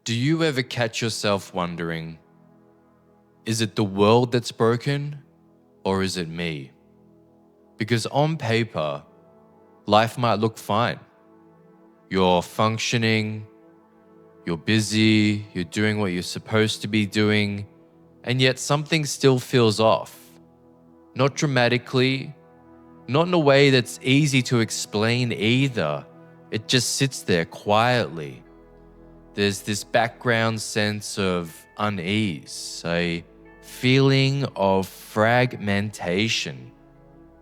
Do you ever catch yourself wondering, is it the world that's broken or is it me? Because on paper, life might look fine. You're functioning, you're busy, you're doing what you're supposed to be doing, and yet something still feels off. Not dramatically, not in a way that's easy to explain either. It just sits there quietly. There's this background sense of unease, a feeling of fragmentation,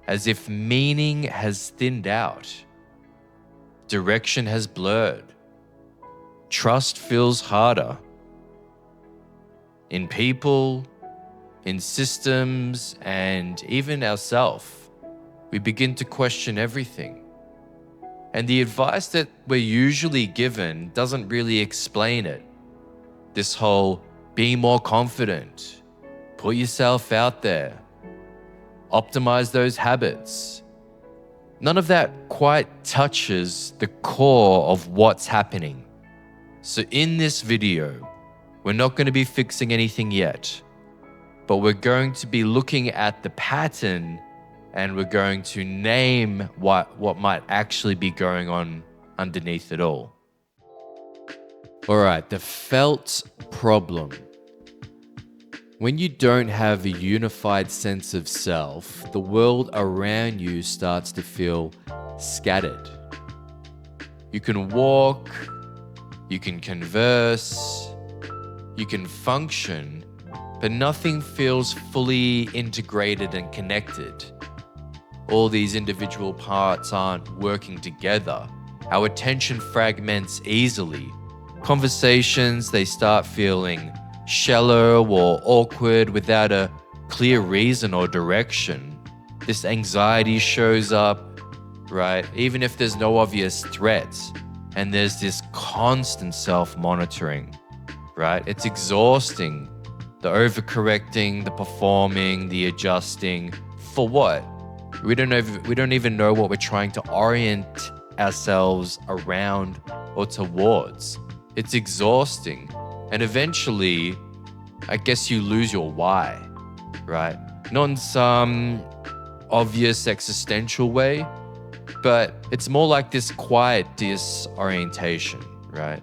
as if meaning has thinned out, direction has blurred, trust feels harder. In people, in systems, and even ourselves, we begin to question everything. And the advice that we're usually given doesn't really explain it. This whole be more confident, put yourself out there, optimize those habits. None of that quite touches the core of what's happening. So in this video, we're not going to be fixing anything yet, but we're going to be looking at the pattern and we're going to name what might actually be going on underneath it all. All right, the felt problem. When you don't have a unified sense of self, the world around you starts to feel scattered. You can walk, you can converse, you can function, but nothing feels fully integrated and connected. All these individual parts aren't working together. Our attention fragments easily. Conversations, they start feeling shallow or awkward without a clear reason or direction. This anxiety shows up, right? Even if there's no obvious threats, and there's this constant self-monitoring, right? It's exhausting. The overcorrecting, the performing, the adjusting. For what? We don't even know what we're trying to orient ourselves around or towards. It's exhausting. And eventually, I guess you lose your why, right? Not in some obvious existential way, but it's more like this quiet disorientation, right?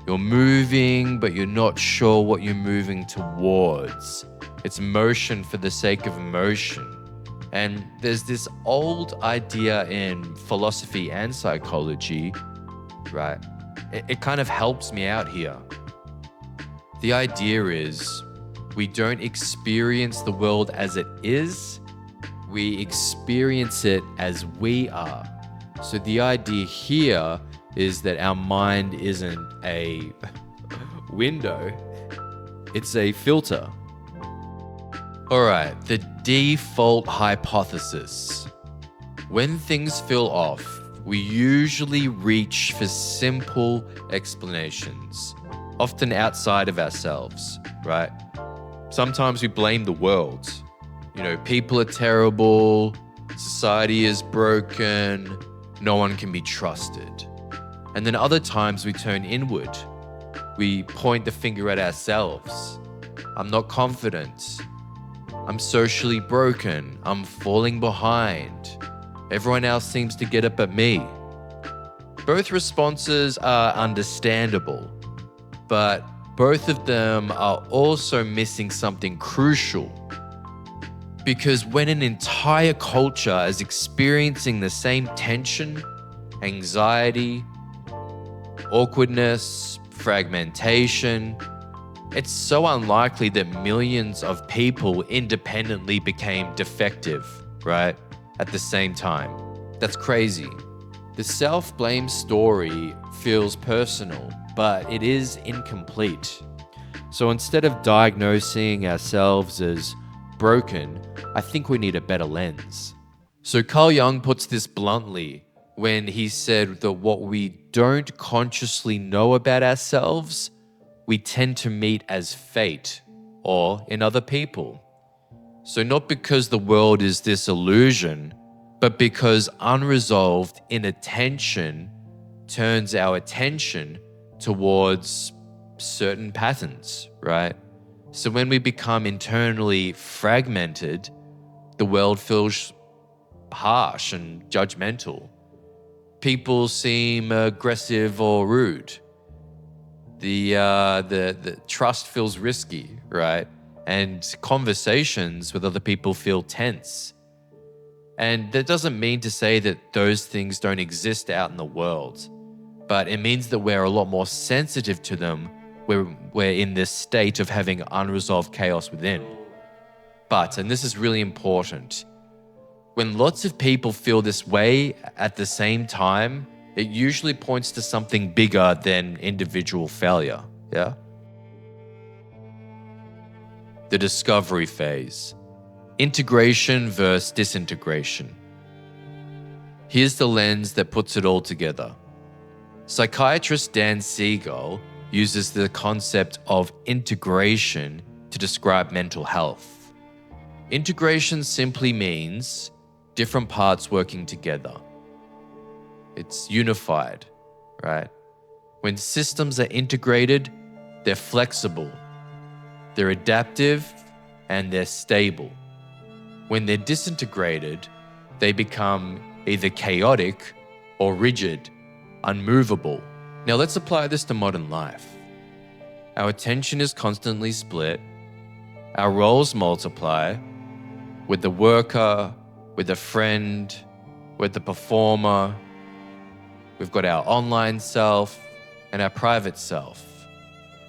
You're moving, but you're not sure what you're moving towards. It's motion for the sake of motion. And there's this old idea in philosophy and psychology, right? It kind of helps me out here. The idea is we don't experience the world as it is, we experience it as we are. So the idea here is that our mind isn't a window, it's a filter. All right, the default hypothesis. When things feel off, we usually reach for simple explanations, often outside of ourselves, right? Sometimes we blame the world. People are terrible, society is broken, no one can be trusted. And then other times we turn inward. We point the finger at ourselves. I'm not confident. I'm socially broken. I'm falling behind. Everyone else seems to get up at me. Both responses are understandable, but both of them are also missing something crucial. Because when an entire culture is experiencing the same tension, anxiety, awkwardness, fragmentation, it's so unlikely that millions of people independently became defective, right? At the same time. That's crazy. The self-blame story feels personal, but it is incomplete. So instead of diagnosing ourselves as broken, I think we need a better lens. So Carl Jung puts this bluntly when he said that what we don't consciously know about ourselves, we tend to meet as fate or in other people. So not because the world is this illusion, but because unresolved inattention turns our attention towards certain patterns, right? So when we become internally fragmented, the world feels harsh and judgmental. People seem aggressive or rude. The trust feels risky, right? And conversations with other people feel tense. And that doesn't mean to say that those things don't exist out in the world, but it means that we're a lot more sensitive to them. We're in this state of having unresolved chaos within. But, and this is really important, when lots of people feel this way at the same time, it usually points to something bigger than individual failure, yeah? The discovery phase. Integration versus disintegration. Here's the lens that puts it all together. Psychiatrist Dan Siegel uses the concept of integration to describe mental health. Integration simply means different parts working together. It's unified, right? When systems are integrated, they're flexible, they're adaptive, and they're stable. When they're disintegrated, they become either chaotic or rigid, unmovable. Now let's apply this to modern life. Our attention is constantly split. Our roles multiply with the worker, with the friend, with the performer. We've got our online self and our private self.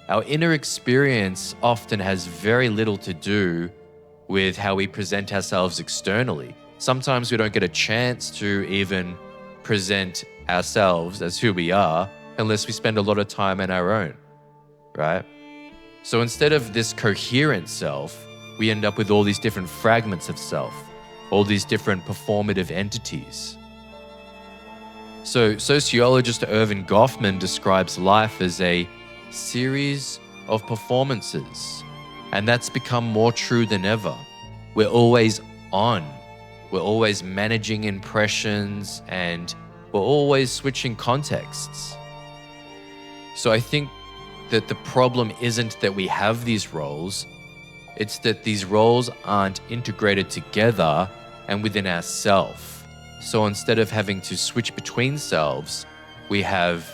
Our inner experience often has very little to do with how we present ourselves externally. Sometimes we don't get a chance to even present ourselves as who we are unless we spend a lot of time on our own, right? So instead of this coherent self, we end up with all these different fragments of self, all these different performative entities. So sociologist Irving Goffman describes life as a series of performances, and that's become more true than ever. We're always on. We're always managing impressions, and we're always switching contexts. So I think that the problem isn't that we have these roles, it's that these roles aren't integrated together and within ourself. So instead of having to switch between selves, we have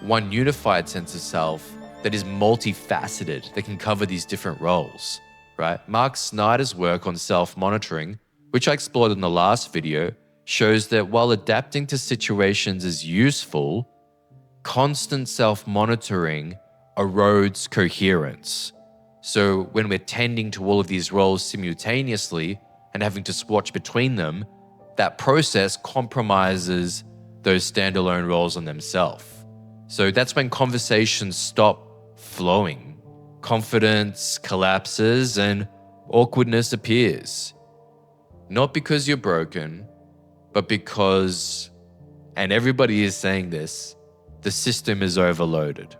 one unified sense of self that is multifaceted, that can cover these different roles, right? Mark Snyder's work on self-monitoring, which I explored in the last video, shows that while adapting to situations is useful, constant self-monitoring erodes coherence. So when we're tending to all of these roles simultaneously and having to swatch between them, that process compromises those standalone roles on themselves. So that's when conversations stop flowing, confidence collapses, and awkwardness appears. Not because you're broken, but because, and everybody is saying this, the system is overloaded.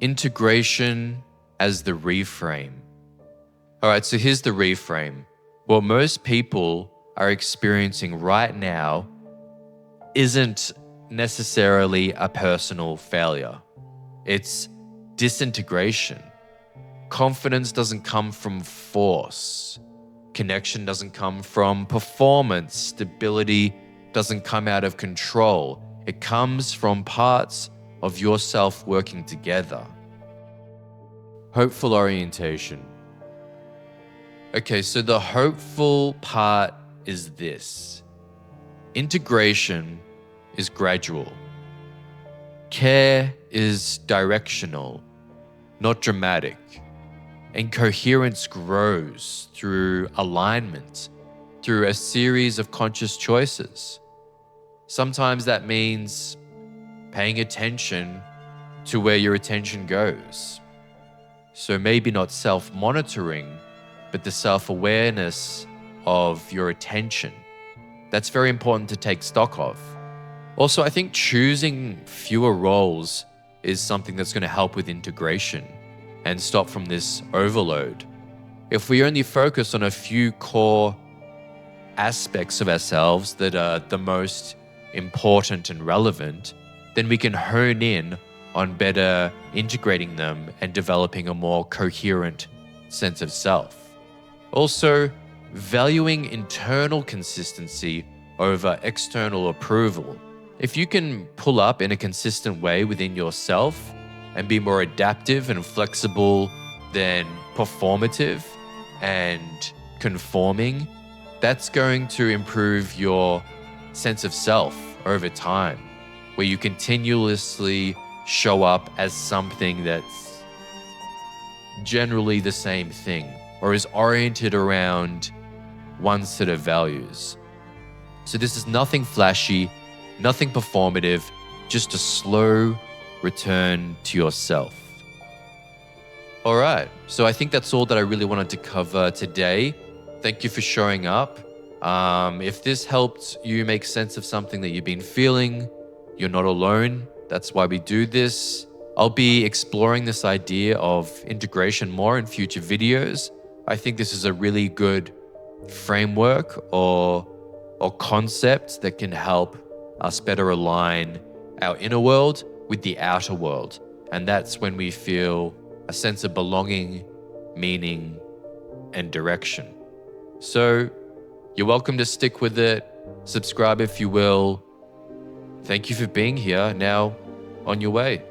Integration as the reframe. All right, so here's the reframe. What most people are experiencing right now isn't necessarily a personal failure. It's disintegration. Confidence doesn't come from force. Connection doesn't come from performance. Stability doesn't come out of control. It comes from parts of yourself working together. Hopeful orientation. Okay, so the hopeful part is this. Integration is gradual. Care is directional, not dramatic. And coherence grows through alignment, through a series of conscious choices. Sometimes that means paying attention to where your attention goes. So maybe not self-monitoring, but the self-awareness of your attention. That's very important to take stock of. Also, I think choosing fewer roles is something that's going to help with integration and stop from this overload. If we only focus on a few core aspects of ourselves that are the most important and relevant, then we can hone in on better integrating them and developing a more coherent sense of self. Also, valuing internal consistency over external approval. If you can pull up in a consistent way within yourself and be more adaptive and flexible than performative and conforming, that's going to improve your sense of self over time, where you continuously show up as something that's generally the same thing or is oriented around one set of values. So this is nothing flashy, nothing performative, just a slow return to yourself. All right, so I think that's all that I really wanted to cover today. Thank you for showing up. If this helped you make sense of something that you've been feeling, you're not alone. That's why we do this. I'll be exploring this idea of integration more in future videos. I think this is a really good framework or concept that can help us better align our inner world with the outer world. And that's when we feel a sense of belonging, meaning, and direction. So you're welcome to stick with it. Subscribe if you will. Thank you for being here. Now, on your way.